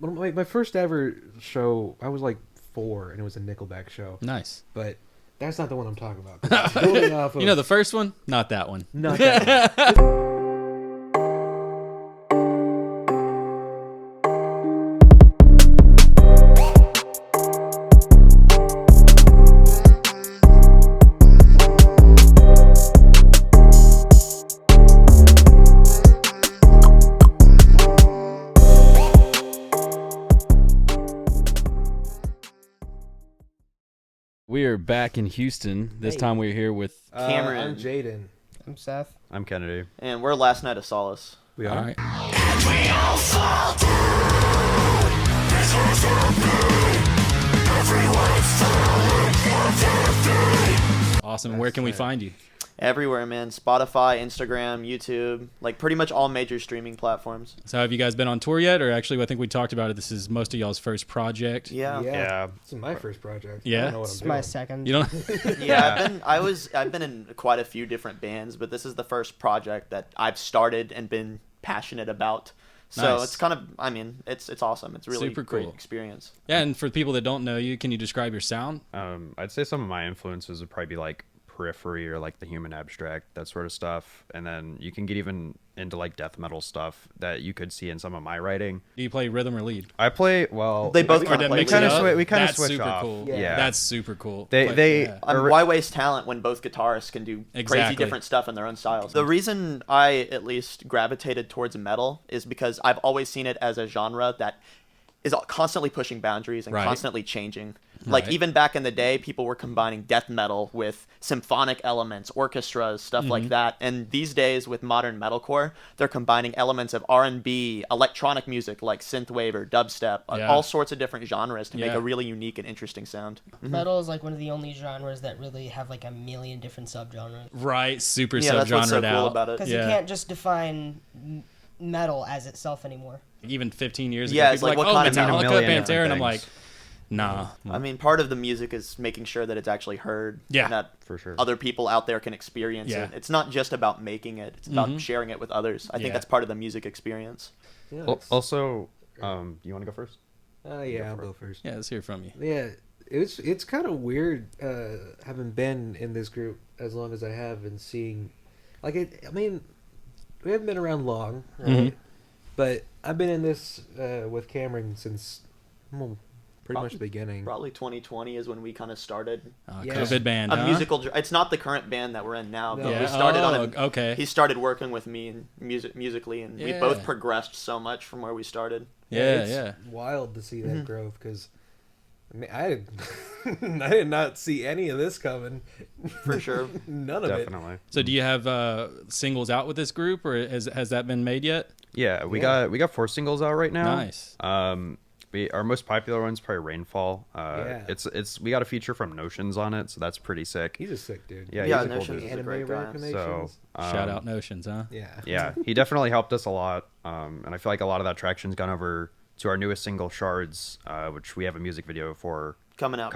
My first ever show, I was like 4, and it was a Nickelback show. Nice. But that's not the one I'm talking about. Building off of, You know, the first one, not that one. not that one. We are back in Houston. This time we're here with Cameron. I'm Jaden. I'm Seth. I'm Kennedy. And we're last Night of Solace. We are. All right. Awesome. Where can we find you? Everywhere, man. Spotify, Instagram, YouTube, like pretty much all major streaming platforms. So have you guys been on tour yet? Or actually, I think we talked about it. This is most of y'all's first project. Yeah. Yeah. This is my first project. Yeah? I don't know what It's I'm my doing. second. You don't? Yeah, I've been in quite a few different bands, but this is the first project that I've started and been passionate about. So Nice. it's kind of, I mean, it's awesome. It's really Super great cool. experience. Yeah, and for people that don't know you, can you describe your sound? I'd say some of my influences would probably be like Periphery or like the Human Abstract, that sort of stuff. And then you can get even into like death metal stuff that you could see in some of my writing. Do you play rhythm or lead? I play, well, They both Or kind that of play. mix kinda it up? swi- we kinda That's switch super off. cool. Yeah. That's super cool. They- Why waste talent when both guitarists can do Exactly. crazy different stuff in their own styles? The reason I at least gravitated towards metal is because I've always seen it as a genre that is constantly pushing boundaries and Right. constantly changing. Like Right. even back in the day, people were combining death metal with symphonic elements, orchestras, stuff Mm-hmm. like that. And these days with modern metalcore, they're combining elements of R&B, electronic music like synthwave or dubstep, Yeah. all sorts of different genres to make Yeah. a really unique and interesting sound. Metal is like one of the only genres that really have like a million different subgenres. Right, super Yeah, that's what's so subgenred cool out. about it. Because Yeah. you can't just define metal as itself anymore. Even 15 years ago, Yeah, it's people like, were what like, kind oh, of metal? Metallica, A million Pantera, different and I'm like, things. nah. I mean, part of the music is making sure that it's actually heard. Yeah. And that For sure. other people out there can experience Yeah. it. It's not just about making it. It's about sharing it with others. I Yeah. think that's part of the music experience. Yeah, Also, you want to go first? yeah, I'll go first. Yeah, let's hear from you. Yeah, it's kind of weird having been in this group as long as I have and seeing, like it. I mean, we haven't been around long, right? But I've been in this with Cameron since pretty much the beginning. Probably 2020 is when we kind of started Yeah. COVID band, a huh? musical. It's not the current band that we're in now, but No. we started on Oh, okay. He started working with me in musically, and we Yeah. both progressed so much from where we started. Yeah, it's yeah. wild to see that growth because. I mean, I did not see any of this coming. For sure. None of it. Definitely. So do you have singles out with this group, or has that been made yet? Yeah, we got 4 singles out right now. Nice. Our most popular one's probably Rainfall. Yeah. It's we got a feature from Notions on it, so that's pretty sick. He's a sick dude. Yeah, Yeah, he's a cool Notions dude. is a Anime great guy. recommendations. So Shout out Notions, huh? Yeah. yeah, he definitely helped us a lot, and I feel like a lot of that traction's gone over to our newest single, Shards, which we have a music video for Coming out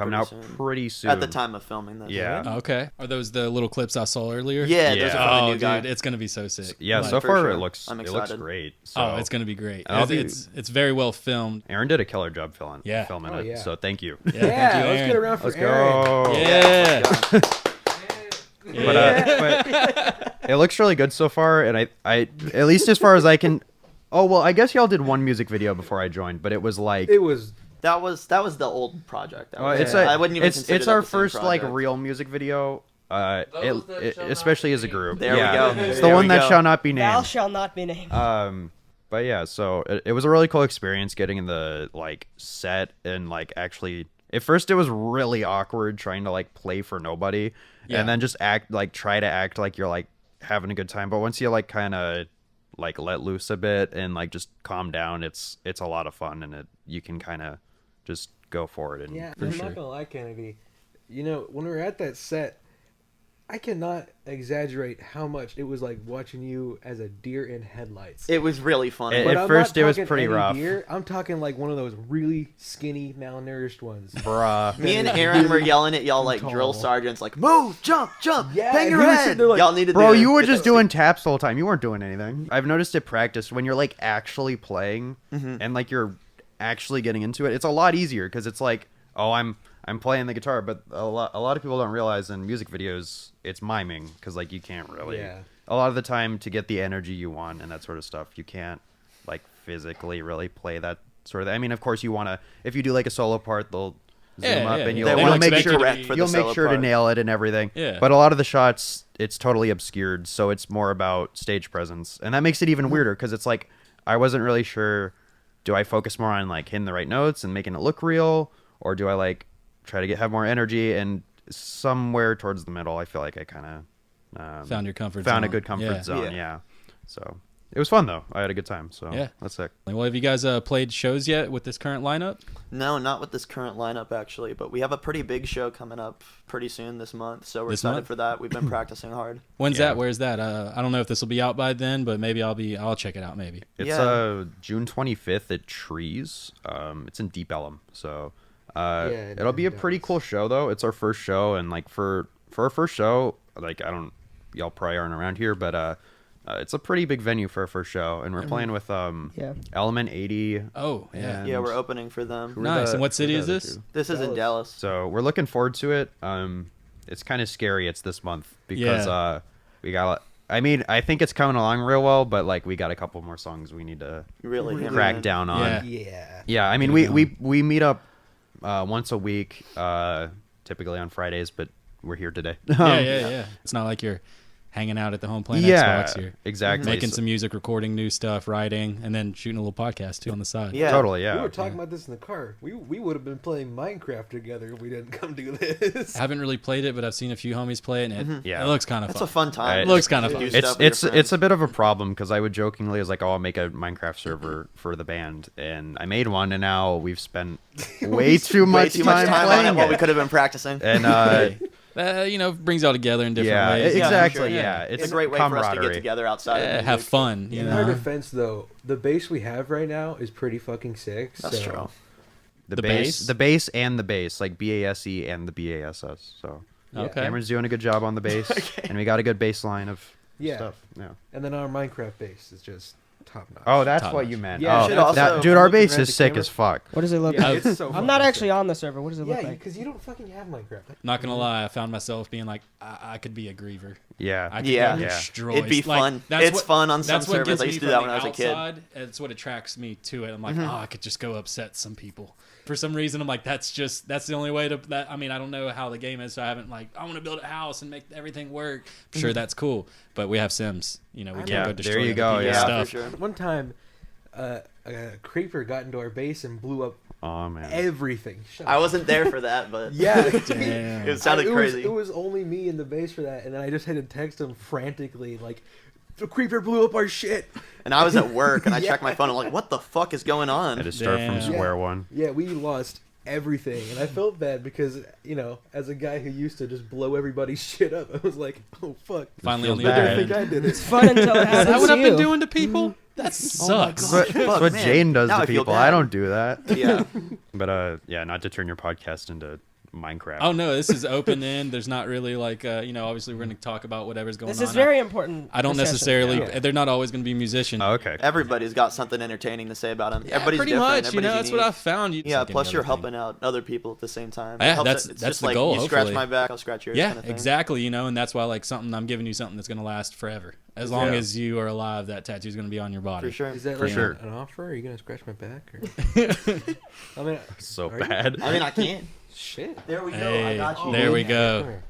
pretty soon. at the time of filming this. Yeah. Okay. Are those the little clips I saw earlier? Yeah, those Yeah. are from the Oh, new guy. dude, it's gonna be so sick. Yeah, Like, so for far sure. it looks I'm excited. excited. So Oh, it's gonna be great. I'll It's very well filmed. Aaron did a killer job filming Yeah. filming Oh, it. yeah. So thank you. Yeah, thank you, let's Aaron. get around for Let's Aaron. go. Yeah. But it looks really good so far, and I at least as far as I can. Oh well, I guess y'all did one music video before I joined, but it was like It was That was the old project. That was- it's I wouldn't even consider it's that our the same first like project. real music video. Especially as a group. There we yeah. go. It's There the one we that go. shall not be Thou named. shall not be named. But yeah, so it was a really cool experience getting in the like set and like actually. At first, it was really awkward trying to like play for nobody, Yeah. and then just try to act like you're like having a good time. But once you like kind of like let loose a bit and like just calm down, it's a lot of fun, and you can kind of just go for it. And yeah. For I'm sure. not gonna lie, Kennedy. You know, when we were at that set, I cannot exaggerate how much it was like watching you as a deer in headlights. It was really funny. At But I'm first not it was talking pretty any rough. Deer. I'm talking like one of those really skinny, malnourished ones. bruh. Me and Aaron were yelling at y'all like Tall. drill sergeants, like move, jump, Yeah, bang and your he was head. sitting there like, Y'all need to Bro, do you were it. just doing taps the whole time. You weren't doing anything. I've noticed it practice when you're like actually playing and like you're actually getting into it, it's a lot easier because it's like, oh, I'm playing the guitar, but a lot of people don't realize in music videos it's miming because like you can't really. Yeah. A lot of the time to get the energy you want and that sort of stuff, you can't like physically really play that sort of. I mean, of course, you want to. If you do like a solo part, they'll zoom up and you'll They want want to to make make sure correct for the you'll make solo sure to part. nail it and everything. Yeah. But a lot of the shots, it's totally obscured, so it's more about stage presence, and that makes it even weirder because it's like I wasn't really sure. Do I focus more on like hitting the right notes and making it look real, or do I like try to have more energy? And somewhere towards the middle, I feel like I kind of Found your comfort found zone. a good comfort Yeah. zone. Yeah. Yeah. So it was fun though. I had a good time. So Yeah. that's sick. Well, have you guys played shows yet with this current lineup? No, not with this current lineup actually, but we have a pretty big show coming up pretty soon this month, so we're This excited month? for that. We've been practicing hard. When's Yeah. that? Where's that? I don't know if this will be out by then, but maybe I'll check it out. Maybe. It's Yeah. June 25th at Trees. It's in Deep Ellum, so Yeah, it'll be a in pretty Dallas. cool show though. It's our first show, and like for our first show, like y'all probably aren't around here, but it's a pretty big venue for our first show, and we're playing with Yeah. Element 80. Oh, yeah. And Yeah, we're opening for them. who are Nice. the- And what city who are is the this? other two? This is in Dallas. So we're looking forward to it. It's kind of scary. It's this month because Yeah. we got. I mean, I think it's coming along real well, but like we got a couple more songs we need to Really hammer crack in. down on. Yeah. Yeah. Yeah, I mean, Get it we meet up once a week, typically on Fridays, but we're here today. Yeah. It's not like you're hanging out at the home playing Yeah, Xbox. You're exactly. making So- some music, recording new stuff, writing, and then shooting a little podcast too on the side. Yeah. Totally, yeah. We were talking about this in the car. We would have been playing Minecraft together if we didn't come do this. I haven't really played it, but I've seen a few homies play it, and it, Yeah. it looks kind of It's fun. a fun time. Right. Looks kind of Do fun. stuff with your It's friends. a bit of a problem because I would jokingly was like, oh, I'll make a Minecraft server for the band, and I made one, and now we've spent way too Way much too much time on playing it while we it. could have been practicing. And Brings you all together in different yeah, ways. Yeah, for exactly, sure. yeah. It's It's a great way for us to get camaraderie. together outside of music. Have fun. You In know? our defense, though, the bass we have right now is pretty fucking sick. That's so. true. The bass? the bass, and the bass, like BASE and the BASS. So Okay. Cameron's doing a good job on the bass, and we got a good bass line of Yeah. stuff. Yeah. And then our Minecraft bass is just top notch. Oh, that's Top what notch. you meant. Yeah, oh, should also- dude, our I'm looking bass around is the sick camera. as fuck. What does it look Yeah, like? it's so I'm fucking not sick. actually on the server. What does it look Yeah, like? because you don't fucking have Minecraft. Not gonna lie, I found myself being like, I could be a griever. Yeah. I could Yeah. get Yeah. destroyed. It'd be Like, fun. that's It's fun on some that's what servers. gets I me used to do from that the when I was a kid. outside. It's what attracts me to it. I'm like, Mm-hmm. I could just go upset some people. For some reason, I'm like, that's the only way to. That I mean, I don't know how the game is, so I haven't like, I want to build a house and make everything work. Sure, that's cool, but we have Sims. You know, we can't Yeah, go destroy there you other go, people's yeah. stuff. for sure. One time, a creeper got into our base and blew up Oh man. everything. Shut I up. wasn't there for that, but Yeah. Damn. it sounded crazy. It was only me in the base for that, and then I just had to text him frantically, like, the creeper blew up our shit. And I was at work, and I Yeah. checked my phone. I'm like, what the fuck is going on? I had to start from Damn. square one. Yeah, we lost everything, and I felt bad because, you know, as a guy who used to just blow everybody's shit up, I was like, oh fuck. Finally feels on the bad. other I think end. I did it. It's fun until it Is happens that what to I've been you. doing to people? That sucks. God. That's Fuck, what man. Jane does Now to I feel people. bad. I don't do that. Yeah. But yeah, not to turn your podcast into Minecraft. Oh no, this is open end. There's not really like obviously we're going to talk about whatever's going This on. is very important. I don't discussion. necessarily. Yeah. They're not always going to be musicians. Oh, okay. Everybody's got something entertaining to say about him. Yeah, Everybody's pretty different. much. You know, Everybody's that's what unique. I've found. Yeah, Like any plus you're other thing. helping out other people at the same time. Yeah, It helps that's it- it's that's just the like, goal. You scratch hopefully. my back, I'll scratch yours. Yeah, kind of thing. exactly. You know, and that's why like I'm giving you something that's going to last forever. As long Yeah. as you are alive, that tattoo's going to be on your body. For sure. Is that For like sure. an offer? Are you going to scratch my back? Or... I mean, So are you? bad. I mean, I can. Shit. There we go. Hey, I got you. there we Come go. here.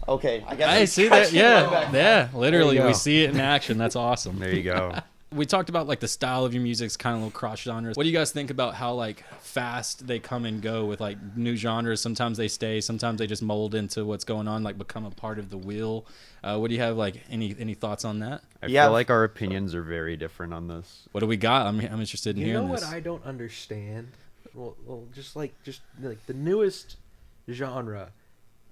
Okay, I got I you. see that. Scratching my Yeah, back. yeah. Literally, There you we go. see it in action. That's awesome. There you go. We talked about like the style of your music's kind of little cross genres. What do you guys think about how like fast they come and go with like new genres? Sometimes they stay, sometimes they just mold into what's going on, like become a part of the wheel. What do you have like any thoughts on that? I Yeah. feel like our opinions are very different on this. What do we got? I'm interested in You know hearing what this. I don't understand? Well, just like the newest genre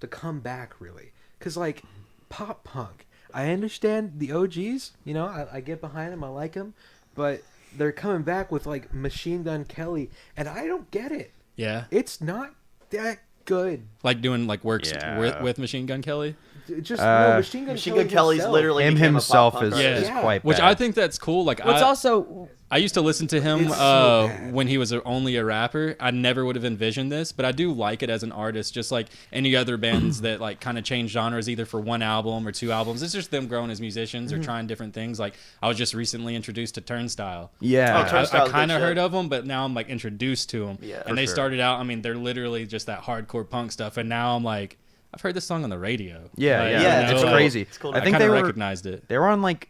to come back, really. Because, like, pop punk, I understand the OGs, you know, I get behind them, I like them, but they're coming back with, like, Machine Gun Kelly, and I don't get it. Yeah, It's not that good. like doing like works Yeah. with Machine Gun Kelly. Just, Uh, no, Machine Gun Machine Kelly Gun Kelly's himself. literally Him became a pop himself punk is, artist. is Yeah. quite bad. Which I think that's cool. Like What's I, also I used to listen to him It's so bad. when he was only a rapper. I never would have envisioned this, but I do like it as an artist, just like any other bands that like kind of change genres either for one album or two albums. It's just them growing as musicians or trying different things. Like I was just recently introduced to Turnstile. Yeah. Oh, Turnstile. I kind of good heard shit. of them, but now I'm like introduced to them. Yeah, and for they sure. started out, I mean, they're literally just that hardcore punk stuff. And now I'm like, I've heard this song on the radio. Yeah, Like, yeah, Yeah, you it's know, crazy. It's cool. I I think kind they of were recognized it. they were on like,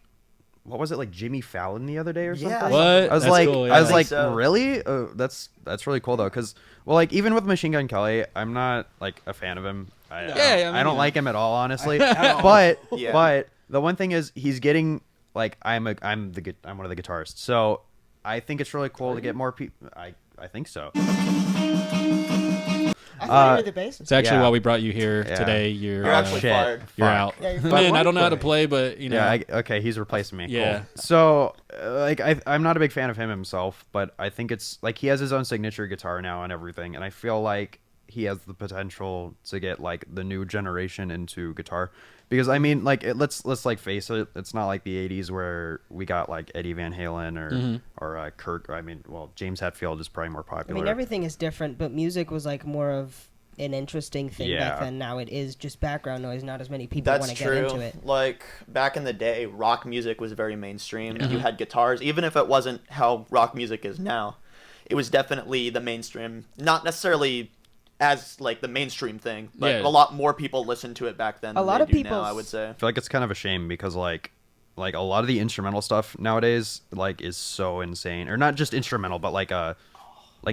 what was it, like Jimmy Fallon the other day or something? Yeah. What? I was That's like, cool, I yeah. was like, so. really? That's really cool though, because well, like even with Machine Gun Kelly, I'm not like a fan of him. I Yeah, don't like him at all, honestly. At all. But Yeah. but the one thing is, he's getting like I'm one of the guitarists, so I think it's really cool to get more people. I think so. I thought you were the bassist. It's actually Yeah. why we brought you here Yeah. today. You're actually shit. fired. You're Fuck. out. Yeah, you're Man, fired. I don't know how to But- play, but you know. Yeah, okay, he's replacing me. Yeah. Cool. So, like, I'm not a big fan of him himself, but I think it's like he has his own signature guitar now and everything, and I feel like he has the potential to get like the new generation into guitar. Because I mean, like, let's like face it, it's not like the '80s where we got like Eddie Van Halen or Kurt. I mean, well, James Hetfield is probably more I popular. mean, everything is different, but music was like more of an interesting thing Yeah. back then. Now it is just background noise. Not as many people want That's to get true. into it. Like back in the day, rock music was very mainstream. You had guitars, even if it wasn't how rock music is now. It was definitely the mainstream, not necessarily as like the mainstream thing, but Yeah. a lot more people listened to it back then. A than lot they of do people now, I would say. I feel like it's kind of a shame because like a lot of the instrumental stuff nowadays like is so insane, or not just instrumental, but like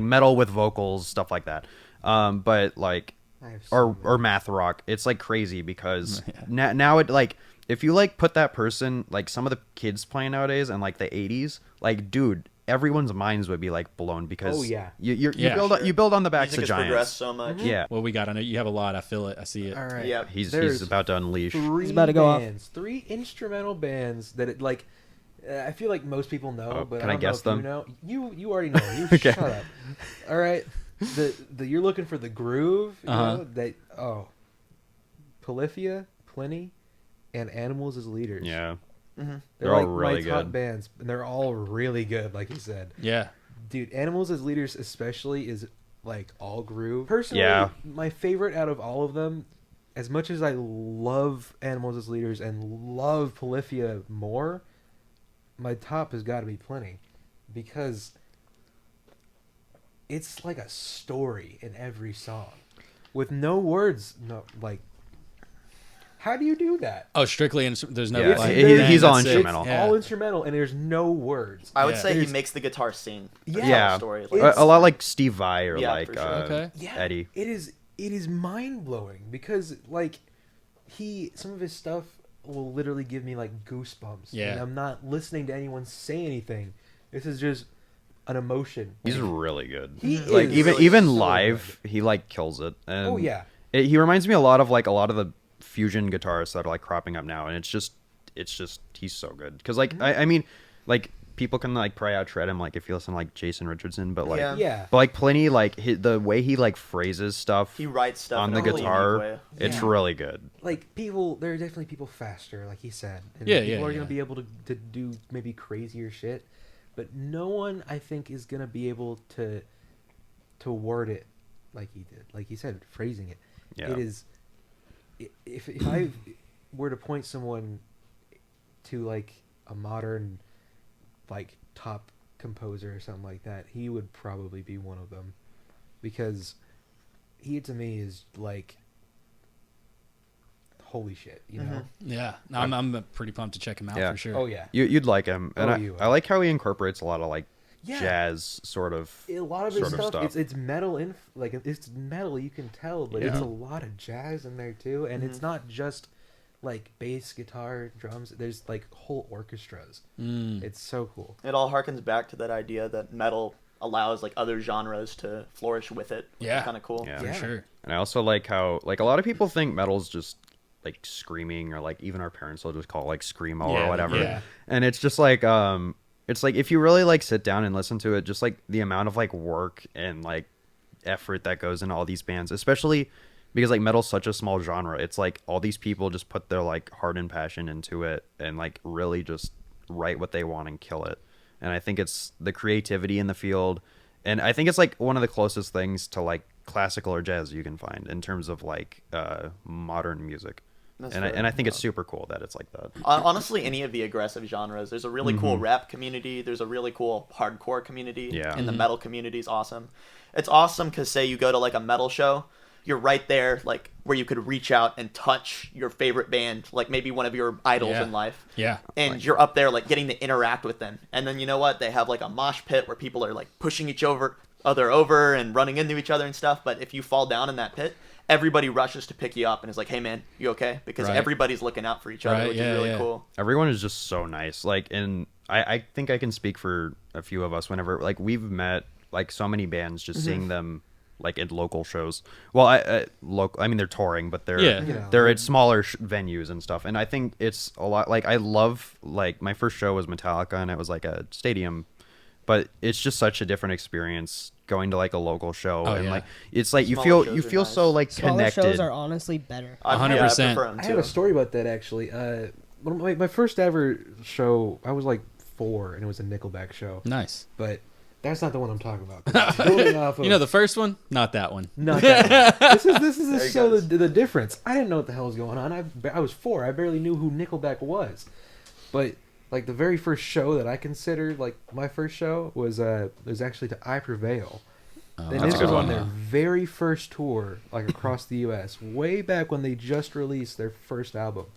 metal with vocals, stuff like that. But like I have or so math rock, it's like crazy because now it like if you like put that person, like some of the kids playing nowadays and like the 80s, like dude, everyone's minds would be like blown because Oh, yeah. you Yeah, build sure. you build on the backs Music of has progressed giants. so much. Yeah, What we got? I know you have a lot. I feel it. I see it. All right. Yeah. he's There's about to unleash. Three about to go off. bands, 3 instrumental bands that it like. I feel like most people know, Oh, but can I I don't guess know them? if you know. You already know. You Okay. shut up. All right. The you're looking for the groove. You Uh-huh. know, Polyphia, Pliny, and Animals as Leaders. Yeah, They're They're all like really my top good. bands, and they're all really good, like you said. Yeah. Dude, Animals as Leaders especially is like all groove. Personally, Yeah. my favorite out of all of them, as much as I love Animals as Leaders and love Polyphia more, my top has got to be Plenty, because it's like a story in every song with no words. No, like, how do you do that? Oh, strictly. There's no. Yeah, like, he- dang, he's all that's it. instrumental. It's Yeah. all instrumental, and there's no words. I would Yeah. say he There's- makes the guitar sing. Yeah. yeah, Story. It's- a lot like Steve Vai or Yeah, like for sure. Okay. Yeah, Eddie. It is mind blowing because like some of his stuff will literally give me like goosebumps. Yeah. And I'm not listening to anyone say anything. This is just an emotion. He's really good. He like is even really even so live, he like kills it. And Oh, yeah. he reminds me a lot of the fusion guitarists that are like cropping up now, and it's just he's so good. Because like Mm-hmm. I mean, like people can like probably out-shred him like if you listen to like Jason Richardson, but like Yeah. Yeah. but like Plenty, like the way he like phrases stuff He writes stuff on in the a really guitar, unique way. it's Yeah. really good. Like people, there are definitely people faster, like he said. And Yeah, people yeah, are yeah. gonna be able to do maybe crazier shit, but no one I think is gonna be able to word it like he did. Like he said, phrasing it. Yeah. It is. If I were to point someone to like a modern, like top composer or something like that, he would probably be one of them, because he to me is like holy shit, you know. Yeah. No, I'm pretty pumped to check him out Yeah. for sure. Oh yeah. You'd like him, and Oh, I you I would. like how he incorporates a lot of like Yeah. jazz sort of A lot of his sort of stuff, stuff. it's metal like it's metal, you can tell, but it's Yeah. a lot of jazz in there too, and it's not just like bass, guitar, drums. There's like whole orchestras. It's so cool. It all harkens back to that idea that metal allows like other genres to flourish with it. Which Yeah. is kind of cool. Yeah. For Yeah. sure. And I also like how like a lot of people think metal's just like screaming, or like even our parents will just call it like screamo Yeah, or whatever. yeah. And it's just like it's like if you really like sit down and listen to it, just like the amount of like work and like effort that goes into all these bands, especially because like metal's such a small genre. It's like all these people just put their like heart and passion into it and like really just write what they want and kill it. and I think it's the creativity in the field, and I think it's like one of the closest things to like classical or jazz you can find in terms of like modern music. And I think it's super cool that it's like that. Honestly, any of the aggressive genres. There's a really cool rap community. There's a really cool hardcore community. Yeah. And the metal community is awesome. It's awesome because, say, you go to, like, a metal show, you're right there, like, where you could reach out and touch your favorite band, like maybe one of your idols in life. Yeah. And you're up there, like, getting to interact with them. And then, you know what? They have, like, a mosh pit where people are, like, pushing each other over and running into each other and stuff. But if you fall down in that pit, everybody rushes to pick you up and is like, hey man, you okay? Because everybody's looking out for each other, which is really cool. Everyone is just so nice. Like, and I think I can speak for a few of us whenever, like, we've met like so many bands, just seeing them like at local shows. Well, I mean, they're touring, but they're at smaller venues and stuff. And I think it's a lot, like, I love, like, my first show was Metallica and it was like a stadium, but it's just such a different experience going to like a local show, like it's like Smaller you feel nice. So like Smaller connected. shows are honestly better. 100%. I have a story about that actually. My first ever show, I was like 4, and it was a Nickelback show. Nice. But that's not the one I'm talking about. Building off of, You know, the first one, not that one. not that one. This is There to he show goes. the difference. I didn't know what the hell was going on. I was 4. I barely knew who Nickelback was. But like the very first show that I considered like my first show was actually to I Prevail. And that's this a good was on one. their very first tour, like across the U.S., way back when they just released their first album.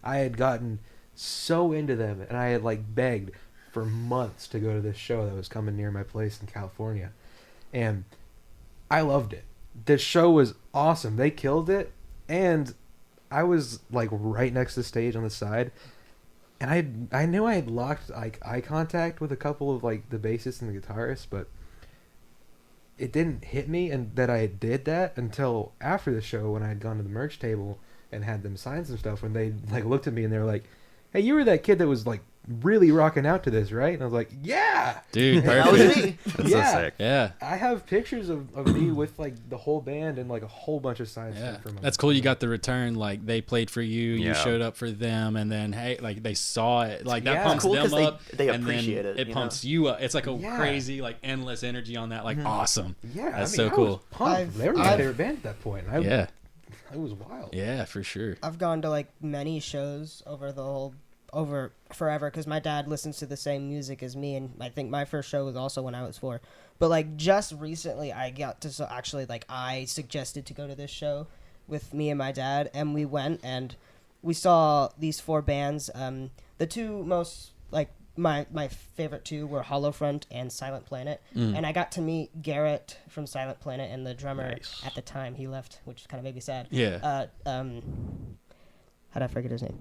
I had gotten so into them, and I had like begged for months to go to this show that was coming near my place in California, and I loved it. The show was awesome. They killed it, and I was like right next to the stage on the side, and I knew I had locked like eye contact with a couple of like the bassists and the guitarists, but it didn't hit me and that I did that until after the show when I had gone to the merch table and had them sign some stuff, when they like looked at me and they were like, hey, you were that kid that was like really rocking out to this, right? And I was like, yeah, Dude, That was perfect. me. That's yeah. so sick. Yeah. I have pictures of me with like the whole band and like a whole bunch of signed Yeah, stuff from them. that's cool. You got the return. Like they played for you, you Yeah. showed up for them, and then hey, like they saw it. Like that Yeah. pumps Cool, them 'cause they- up. they and then appreciate it, It you pumps you up. It's like a Yeah. crazy, like endless energy on that. Like awesome. Yeah, That's I mean, so cool. I was pumped. I've- They were my I've- favorite band at that point. Yeah, It was wild. yeah, for sure. I've gone to like many shows over forever because my dad listens to the same music as me, and I think my first show was also when I was 4. But like just recently, I got to actually like I suggested to go to this show with me and my dad, and we went and we saw these 4 bands. The two most like my favorite 2 were Hollow Front and Silent Planet, and I got to meet Garrett from Silent Planet and the drummer Nice. at the time. He left, which kind of made me sad. Yeah. How did I forget his name?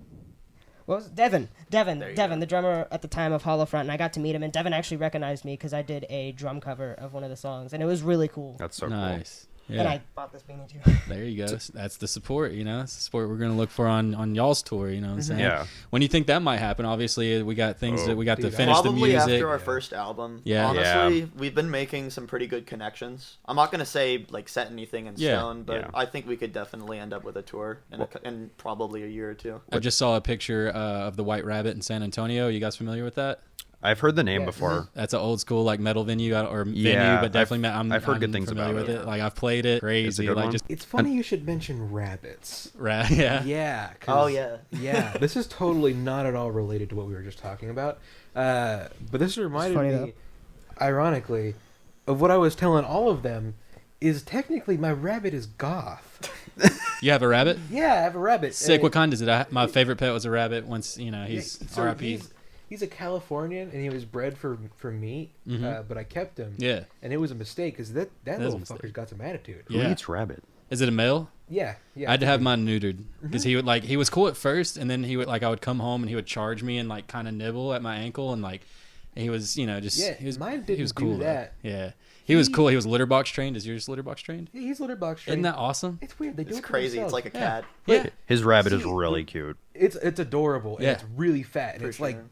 What was it? Devin, the drummer at the time of Hollow Front, and I got to meet him, and Devin actually recognized me because I did a drum cover of one of the songs, and it was really cool. That's so Nice. And Yeah. I bought this beanie too. There you go. That's the support, you know. It's the support we're gonna look for on y'all's tour. You know what I'm saying? Yeah. When do you think that might happen? Obviously, we got things that we got to Dude, finish the Probably music. after our first album. Yeah. Honestly, we've been making some pretty good connections. I'm not gonna say like set anything in Yeah. stone, but Yeah. I think we could definitely end up with a tour in probably a year or 2. I just saw a picture of the White Rabbit in San Antonio. You guys familiar with that? I've heard the name Yeah. before. That's an old school like metal venue or venue, Yeah, but definitely I've heard good I'm things familiar about with it. it. Like I've played it. Crazy, It's a good like one? just It's funny you should mention rabbits. yeah. Yeah. Oh yeah. Yeah, this is totally not at all related to what we were just talking about. But this reminded funny, me, though. ironically, of what I was telling all of them. Is technically my rabbit is goth. You have a rabbit? Yeah, I have a rabbit. Sick. What kind is it? My favorite pet was a rabbit. Once he's so R.I.P. He's a Californian, and he was bred for meat, but I kept him. Yeah. And it was a mistake, because that is a little mistake. fucker's got some attitude. Who Yeah. eats rabbit? Is it a male? Yeah. I had to have mine neutered because he would he was cool at first, and then he would I would come home and he would charge me and like kind of nibble at my ankle, and he was just Yeah, he was mine he didn't was do cool though. that. Yeah, he was cool. He was litter box trained. Is yours litter box trained? Yeah, he's litter box trained. Isn't that awesome? It's weird. They do It's it for crazy. It's themselves. like a cat. Yeah. His rabbit is See, really cute. It's adorable, and Yeah. it's really fat, and For it's like sure.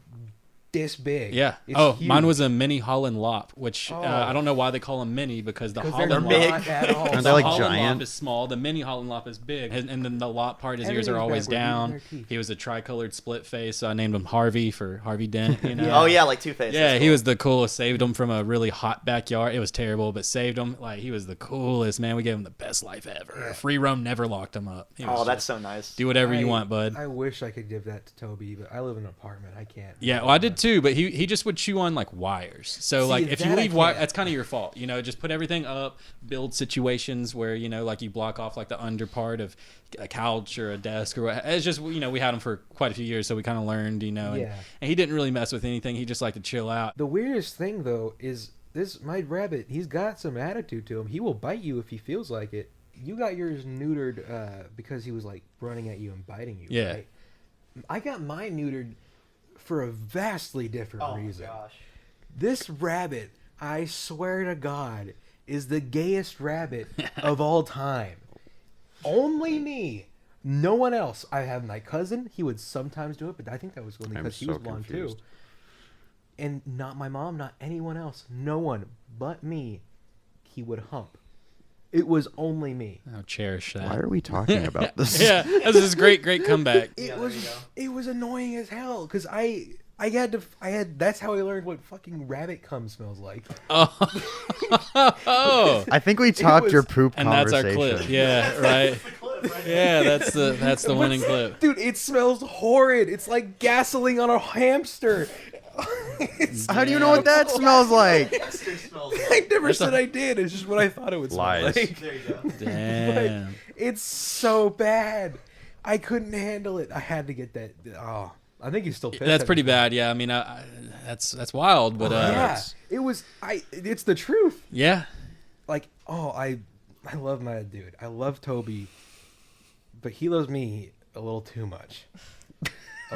this big. Yeah. It's Mine huge. was a mini Holland Lop, which I don't know why they call them mini because the 'Cause Holland they're Lop. not at all. Aren't The they, like, Holland giant? Lop is small. The mini Holland Lop is big, and then the Lop part, his ears are Everything's always backward, down. even their teeth. He was a tricolored split face, so I named him Harvey for Harvey Dent. You know. Oh yeah, like Two-Face. Yeah, That's he cool. was the coolest. Saved him from a really hot backyard. It was terrible, but saved him. Like, he was the coolest, man. We gave him the best life ever. Yeah. Free roam never locked him up. He was Oh, that's just, so nice. do whatever you want, bud. I wish I could give that to Toby, but I live in an apartment. I can't. Yeah, well, I did too, but he just would chew on like wires. So See, like if you that I leave wire, can't. that's kind of your fault. You know, just put everything up, build situations where you know like you block off like the under part of a couch or a desk or what. It's just we had him for quite a few years, so we kind of learned. And he didn't really mess with anything. He just liked to chill out. The weirdest thing though is my rabbit. He's got some attitude to him. He will bite you if he feels like it. You got yours neutered because he was like running at you and biting you. Yeah. Right? I got mine neutered for a vastly different Oh my reason. gosh. This rabbit, I swear to God, is the gayest rabbit of all time. Only me. No one else. I have my cousin. He would sometimes do it, but I think that was only I'm because he so was blonde too. confused. And not my mom, not anyone else. No one but me. He would hump. It was only me. I'll cherish that. Why are we talking about this? Yeah, this is great comeback. It was annoying as hell because I had that's how I learned what fucking rabbit cum smells like. Oh, I think we topped was- your poop and that's conversation. our clip. Yeah, right. Yeah, that's the winning clip. Dude, it smells horrid. It's like gasoline on a hamster. How do you know what that smells like? I never said I did. It's just what I thought it would smell Lies. like. There you go. Damn. It's so bad. I couldn't handle it. I had to get that. Oh, I think he's still pissed. That's at pretty me. bad. Yeah, I mean, that's wild, but Yeah, it was. It's the truth. yeah. Like, I love my dude. I love Toby, but he loves me a little too much.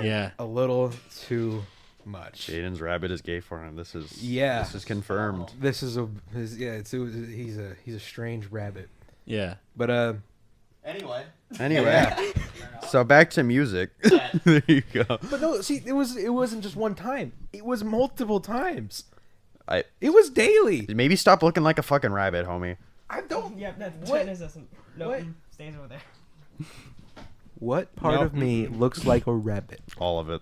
Yeah. A little too much. Jaden's rabbit is gay for him. This is confirmed. This is he's a strange rabbit. Yeah. But Anyway. Anyway, so back to music. There you go. but no, see, it wasn't just one time. It was multiple times. I It was daily. maybe stop looking like a fucking rabbit, homie. I don't. Yeah, that's What? China's doesn't. No, What? stays over there. What part No. of me looks like a rabbit? All of it.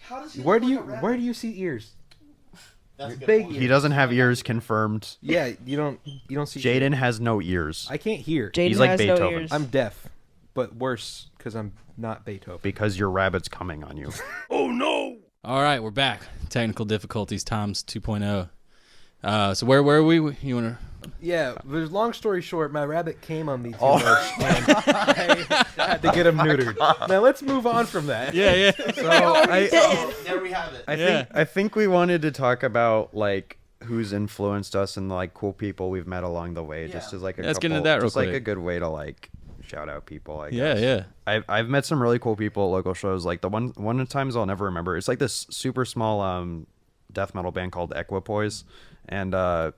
How does he Where look do like you a rabbit? where do you see ears? That's a good big point. He doesn't have ears confirmed. Yeah, you don't see. Jaden has no ears I can't hear. Jaden He's like has Beethoven. no ears. I'm deaf, but worse because I'm not Beethoven. because your rabbit's coming on you. All right, we're back. Technical difficulties times 2.0. So where are we? You want to? Yeah, there's long story short, my rabbit came on me too much, and I had to get him neutered. Now let's move on from that. Yeah, yeah. So I There we have it. Yeah. I think we wanted to talk about like who's influenced us and like cool people we've met along the way. Just Yeah. as like a Let's get couple, into that real just like quick. a good way to like shout out people. I Yeah, guess. yeah. I've met some really cool people at local shows. Like the one of the times I'll never remember. It's like this super small death metal band called Equipoise, and I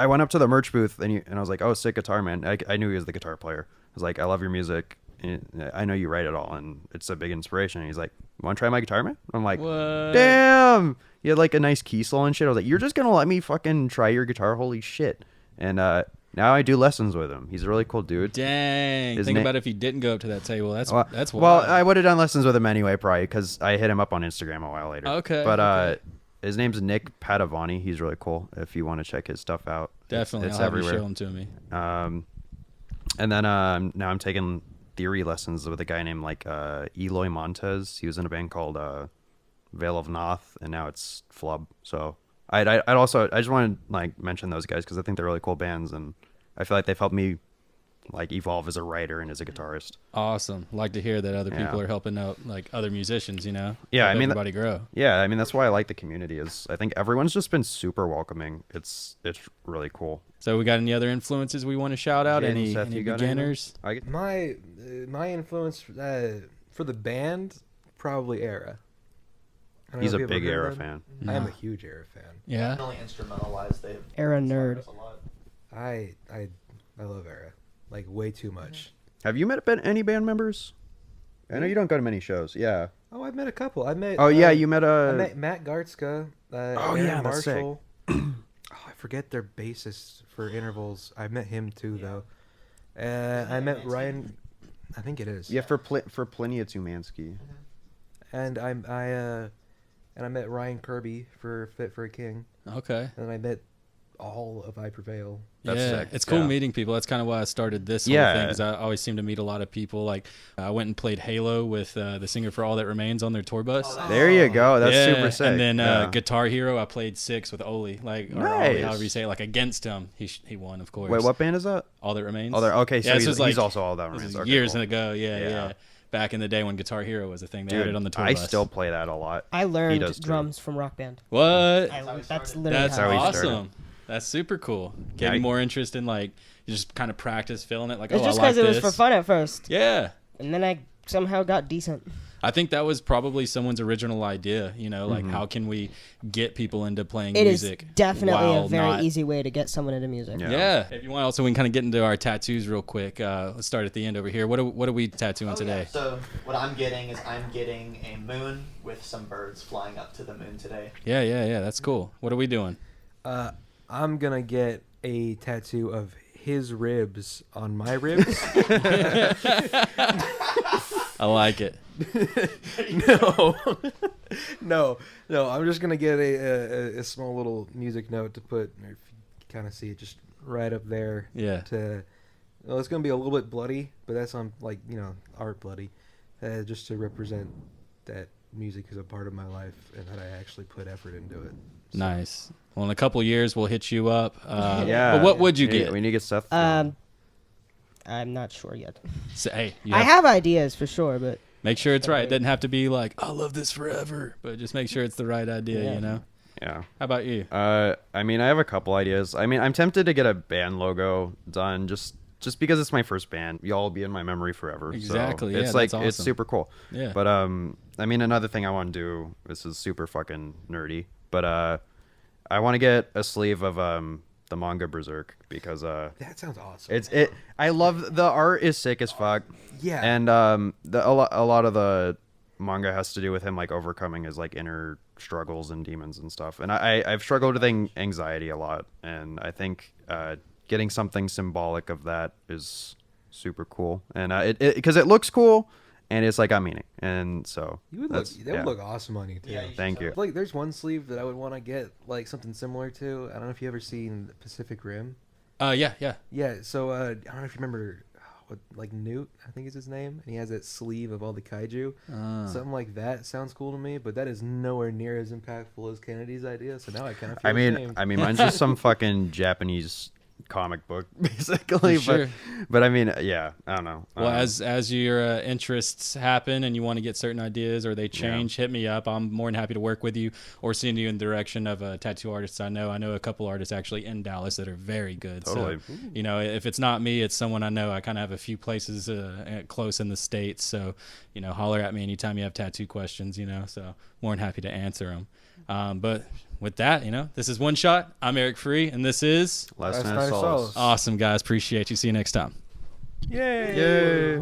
went up to the merch booth and I was like, "Oh, sick guitar, man!" I knew he was the guitar player. I was like, "I love your music. And I know you write it all, and it's a big inspiration." And he's like, "Want to try my guitar, man?" I'm like, What? "Damn!" You had like a nice key solo and shit. I was like, "You're just gonna let me fucking try your guitar? Holy shit!" And now I do lessons with him. He's a really cool dude. Dang. His Think na- about if he didn't go up to that table. That's Well, wild. well, I would have done lessons with him anyway, probably, because I hit him up on Instagram a while later. Okay, But okay. his name's Nick Padavani. He's really cool. If you want to check his stuff out, Definitely. it's I'll have everywhere. you show him to me. And then now I'm taking theory lessons with a guy named like Eloy Montez. He was in a band called Veil of Noth, and now it's Flub. So I'd just want to like mention those guys because I think they're really cool bands, and I feel like they've helped me like evolve as a writer and as a guitarist. Awesome. Like to hear that other people Yeah. are helping out like other musicians, you know? Yeah, Help I mean, everybody grow. Yeah, I mean that's why I like the community. Is I think everyone's just been super welcoming. It's really cool. So we got any other influences we want to shout out? Jaden, Any, Seth, any you got beginners? anything? My influence for the band probably Era. I don't He's know a if you ever big heard Era of them. fan. I am No. a huge Era fan. Yeah. Definitely instrumental wise, they've Era inspired nerd. us a lot. I love Era like way too much. Have you met any band members? I know you don't go to many shows. Yeah. Oh, I've met a couple. I met. Oh yeah, you met I met Matt Gartzka. Oh, Aaron yeah, that's sick. Marshall. Oh, I forget their bassist for Intervals. I met him too, though. I met Ryan. I think it is. Yeah, for Plenty it's Umansky. And I met Ryan Kirby for Fit for a King. Okay. And I met all of I Prevail. That's yeah, sick. it's cool Yeah. meeting people. That's kind of why I started this whole Yeah. thing, because I always seem to meet a lot of people. Like, I went and played Halo with the singer for All That Remains on their tour bus. There you go. That's Yeah, super sick. And then yeah. Guitar Hero, I played 6 with Oli, like, or Nice. Oli, however you say it, like against him. He won, of course. Wait, what band is that? All That Remains. Oh, okay, so Yeah, this was he's like- also All That This Remains. was Okay, years cool. ago, yeah. Yeah. Back in the day when Guitar Hero was a thing, they had Dude, it on the tour I bus. still play that a lot. I He learned does too. drums from Rock Band. What? That's literally That's how he awesome. started. That's super cool. Yeah, Getting I- more interest in, like, you just kind of practice feeling it. Like, It's oh, just I like because it was this. for fun at first, Yeah. and then I somehow got decent. I think that was probably someone's original idea, you know, like Mm-hmm. how can we get people into playing It is music? definitely while a very not- easy way to get someone into music. Yeah. Yeah. If you want, also, we can kind of get into our tattoos real quick. Let's start at the end over here. What are we tattooing today? So what I'm getting is I'm getting a moon with some birds flying up to the moon today. Yeah. That's cool. What are we doing? I'm gonna get a tattoo of his ribs on my ribs. I like it. no. I'm just gonna get a small little music note to put. If you kind of see it, just right up there. Yeah. Well, it's gonna be a little bit bloody, but that's on art bloody, just to represent that music is a part of my life and that I actually put effort into it. So. Nice. Well, in a couple years, we'll hit you up. Yeah. But what would you We need- get? We need to get Seth. I'm not sure yet. So, hey, I have ideas for sure, but make sure it's right. It doesn't have to be like, I love this forever, but just make sure it's the right idea, Yeah. you know? Yeah. How about you? I mean, I have a couple ideas. I mean, I'm tempted to get a band logo done just because it's my first band. Y'all will be in my memory forever. Exactly, So yeah, it's like that's it's awesome. super cool. Yeah. But I mean, another thing I want to do. This is super fucking nerdy, but I want to get a sleeve of the manga Berserk because That sounds awesome. I love the art is sick as fuck. Yeah. And a lot of the manga has to do with him like overcoming his like inner struggles and demons and stuff. And I've struggled with anxiety a lot, and I think getting something symbolic of that is super cool. And because it looks cool and it's like got meaning. And so You would that's- that would look awesome on you too. Yeah, you Thank you. Like, there's one sleeve that I would want to get like something similar to. I don't know if you ever seen Pacific Rim. Yeah. Yeah. So I don't know if you remember, like Newt, I think is his name, and he has that sleeve of all the kaiju. Something like that sounds cool to me, but that is nowhere near as impactful as Kennedy's idea. So now I kind of feel ashamed. I mean, mine's just some fucking Japanese comic book, basically. Sure. But I mean, yeah, I don't know. Well, as your interests happen and you want to get certain ideas or they change, hit me up. I'm more than happy to work with you or send you in the direction of tattoo artists I know. I know a couple artists actually in Dallas that are very good. Totally. So, you know, if it's not me, it's someone I know. I kind of have a few places close in the States. So, you know, holler at me anytime you have tattoo questions, you know. So more than happy to answer them. But with that, you know, this is One Shot. I'm Erik Free, and this is Last Night Night of of Solace. Solace. awesome, guys. Appreciate you. See you next time. Yay! Yay.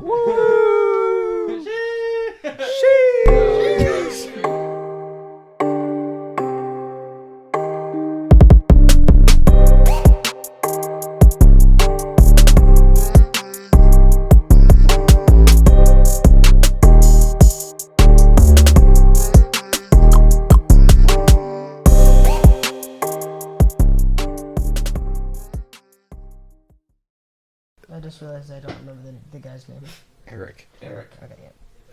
I just realized I don't remember the guy's name. Erik. Okay, yeah.